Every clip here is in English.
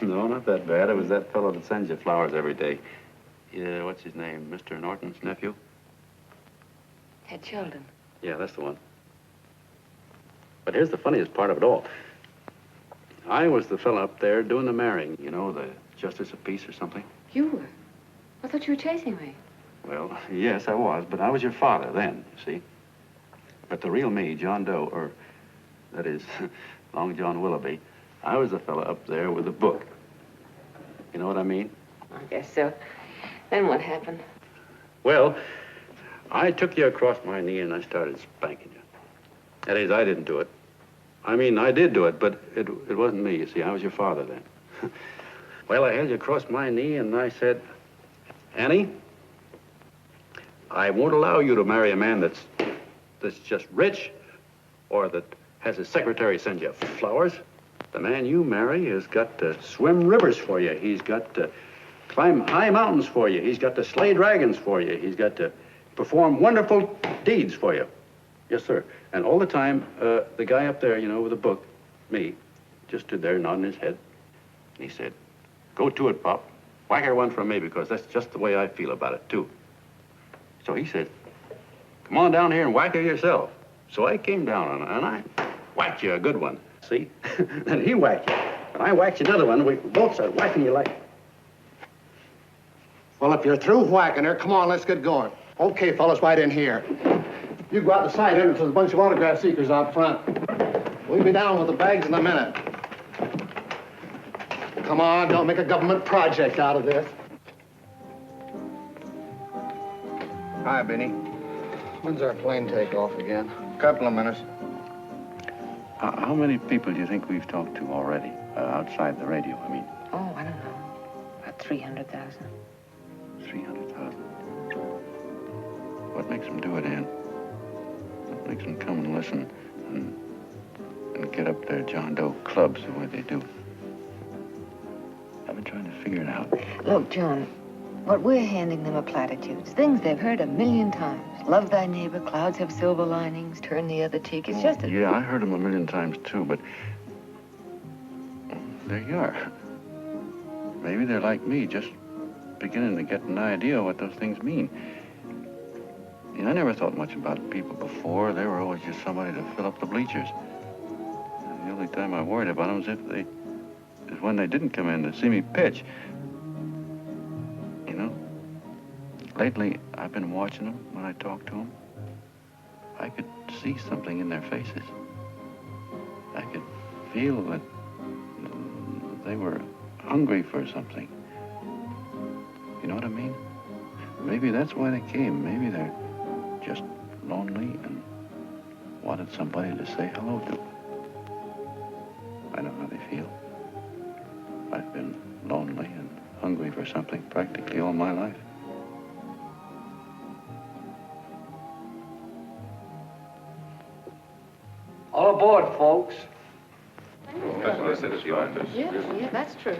No, not that bad. It was that fellow that sends you flowers every day. Yeah, what's his name? Mr. Norton's nephew? Ted Sheldon. Yeah, that's the one. But here's the funniest part of it all. I was the fellow up there doing the marrying, you know, the justice of peace or something. You were? I thought you were chasing me. Well, yes, I was, but I was your father then, you see. But the real me, John Doe, or that is, Long John Willoughby, I was the fellow up there with the book. You know what I mean? I guess so. Then what happened? Well, I took you across my knee and I started spanking you. That is, I didn't do it. I mean, I did do it, but it wasn't me, you see. I was your father then. Well, I held you across my knee and I said, Annie, I won't allow you to marry a man that's just rich or that has his secretary send you flowers. The man you marry has got to swim rivers for you. He's got to climb high mountains for you. He's got to slay dragons for you. He's got to perform wonderful deeds for you. Yes, sir. And all the time, the guy up there, you know, with the book, me, just stood there nodding his head. And he said, go to it, Pop. Whack her one from me, because that's just the way I feel about it, too. So he said, come on down here and whack her yourself. So I came down and I whacked you a good one, see? Then he whacked you. And I whacked you another one. We both started whacking you like... Well, if you're through whacking her, come on, let's get going. Okay, fellas, right in here. You go out the side entrance. There's a bunch of autograph seekers out front. We'll be down with the bags in a minute. Come on, don't make a government project out of this. Hi, Benny. When's our plane take off again? Couple of minutes. How many people do you think we've talked to already, outside the radio, I mean? Oh, I don't know. About 300,000. 300,000. What makes them do it, Ann? What makes them come and listen and get up their John Doe clubs the way they do? I've been trying to figure it out. Look, John, what we're handing them are platitudes. Things they've heard 1,000,000 times. Love thy neighbor, clouds have silver linings, turn the other cheek. It's just a... Yeah, I heard them 1,000,000 times, too, but there you are. Maybe they're like me, just beginning to get an idea what those things mean. You know, I never thought much about people before. They were always just somebody to fill up the bleachers. And the only time I worried about them is when they didn't come in to see me pitch. You know, lately I've been watching them when I talk to them. I could see something in their faces. I could feel that they were hungry for something. You know what I mean? Maybe that's why they came. Maybe they're just lonely and wanted somebody to say hello to. I know how they feel. I've been lonely and hungry for something practically all my life. All aboard, folks. Yeah, that's true.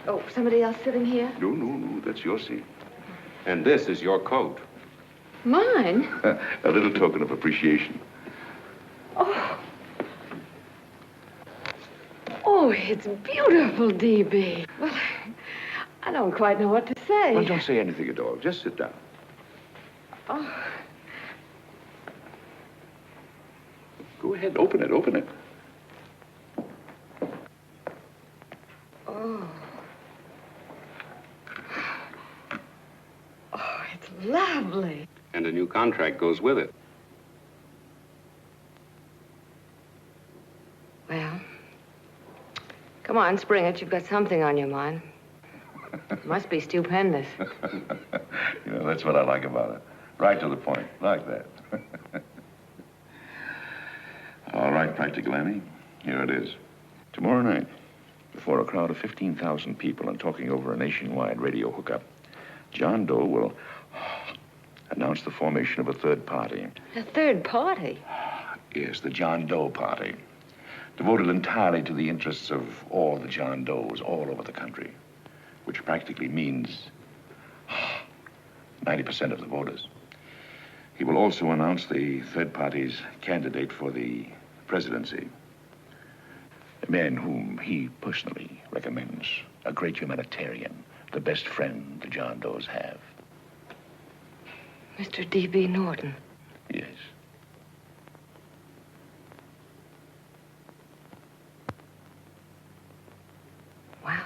Oh, somebody else sitting here? No, that's your seat. And this is your coat. Mine? A little token of appreciation. Oh. Oh, it's beautiful, D.B. Well, I don't quite know what to say. Well, don't say anything at all. Just sit down. Oh. Go ahead, open it. Oh. Oh, it's lovely. And a new contract goes with it. Well, come on, spring it. You've got something on your mind. It must be stupendous. You know, that's what I like about it. Right to the point, like that. All right, Practical Annie, here it is. Tomorrow night, before a crowd of 15,000 people and talking over a nationwide radio hookup, John Doe will announce the formation of a third party. A third party? Yes, the John Doe Party. Devoted entirely to the interests of all the John Does all over the country, which practically means 90% of the voters. He will also announce the third party's candidate for the presidency, a man whom he personally recommends a great humanitarian, the best friend the John Does have. Mr. D.B. Norton. Yes. Wow.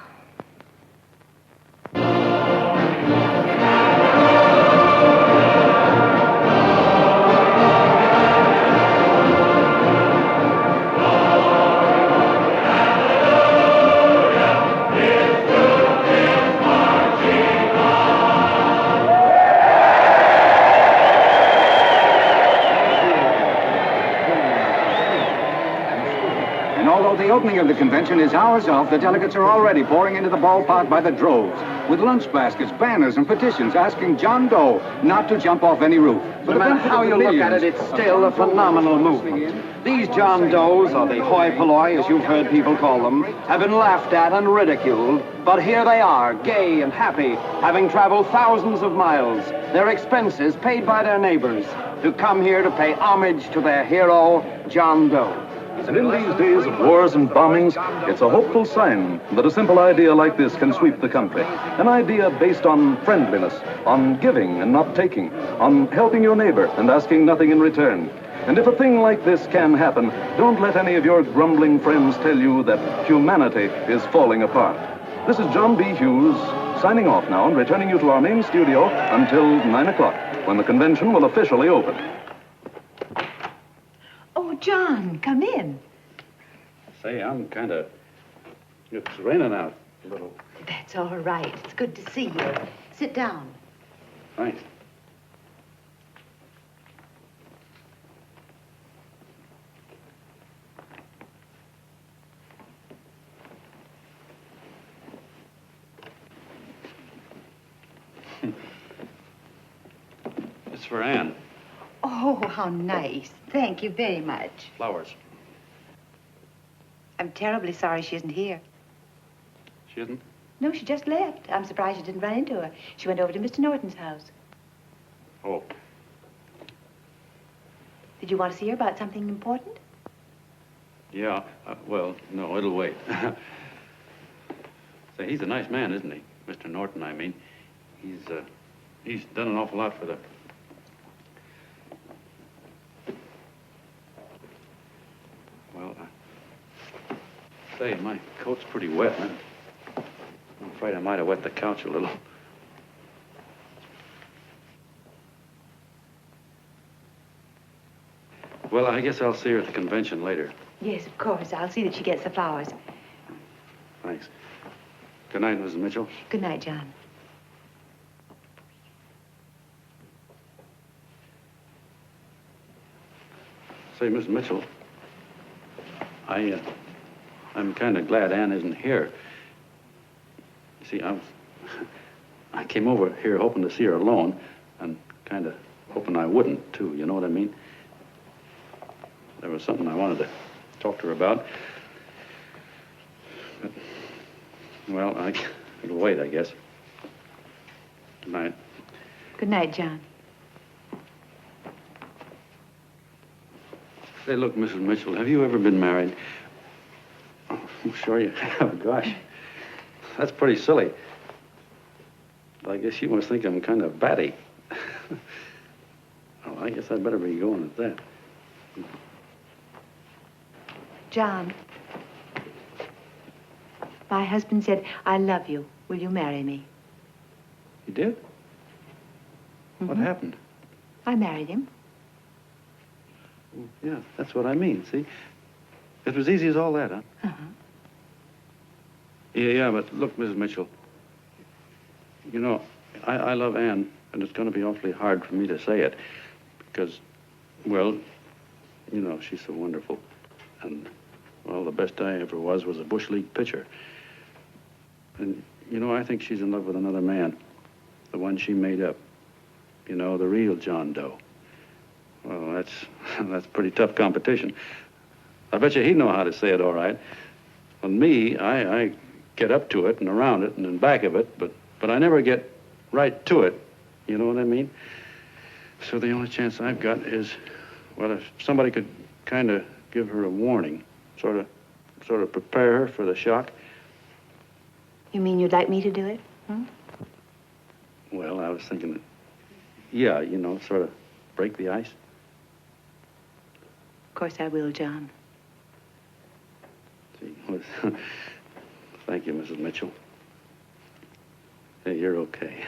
The opening of the convention is hours off. The delegates are already pouring into the ballpark by the droves, with lunch baskets, banners, and petitions asking John Doe not to jump off any roof. No matter how you look at it, it's still a phenomenal movement. These John Does, or the hoi polloi, as you've heard people call them, have been laughed at and ridiculed, but here they are, gay and happy, having traveled thousands of miles, their expenses paid by their neighbors, to come here to pay homage to their hero, John Doe. And in these days of wars and bombings, it's a hopeful sign that a simple idea like this can sweep the country. An idea based on friendliness, on giving and not taking, on helping your neighbor and asking nothing in return. And if a thing like this can happen, don't let any of your grumbling friends tell you that humanity is falling apart. This is John B. Hughes, signing off now and returning you to our main studio until 9 o'clock, when the convention will officially open. Oh, John, come in. Say, I'm kind of... It's raining out a little. That's all right. It's good to see you. Sit down. Thanks. It's for Anne. Oh, how nice. Thank you very much. Flowers. I'm terribly sorry she isn't here. She isn't? No, she just left. I'm surprised you didn't run into her. She went over to Mr. Norton's house. Oh. Did you want to see her about something important? Yeah. Well, no, it'll wait. Say, he's a nice man, isn't he? Mr. Norton, I mean. He's done an awful lot for the... Well, say, my coat's pretty wet. I'm afraid I might have wet the couch a little. Well, I guess I'll see her at the convention later. Yes, of course. I'll see that she gets the flowers. Thanks. Good night, Mrs. Mitchell. Good night, John. Say, Miss Mitchell, I'm kind of glad Anne isn't here. You see, I came over here hoping to see her alone, and kind of hoping I wouldn't, too, you know what I mean? There was something I wanted to talk to her about. But, well, it'll wait, I guess. Good night. Good night, John. Say, look, Mrs. Mitchell, have you ever been married? Oh, I'm sure you have. Gosh, that's pretty silly. But I guess you must think I'm kind of batty. Well, I guess I'd better be going at that. John, my husband said, I love you. Will you marry me? You did? Mm-hmm. What happened? I married him. Yeah, that's what I mean, see? It was easy as all that, huh? Uh-huh. Yeah, but look, Mrs. Mitchell, you know, I love Anne, and it's going to be awfully hard for me to say it because, well, you know, she's so wonderful. And, well, the best I ever was a Bush League pitcher. And, you know, I think she's in love with another man, the one she made up. You know, the real John Doe. Well, that's pretty tough competition. I bet you he'd know how to say it all right. On me, I get up to it and around it and in back of it, but I never get right to it. You know what I mean? So the only chance I've got is, well, if somebody could kind of give her a warning, sort of prepare her for the shock. You mean you'd like me to do it? Well, I was thinking that, yeah, you know, sort of break the ice. Of course I will, John. Gee, thank you, Mrs. Mitchell. Hey, you're okay.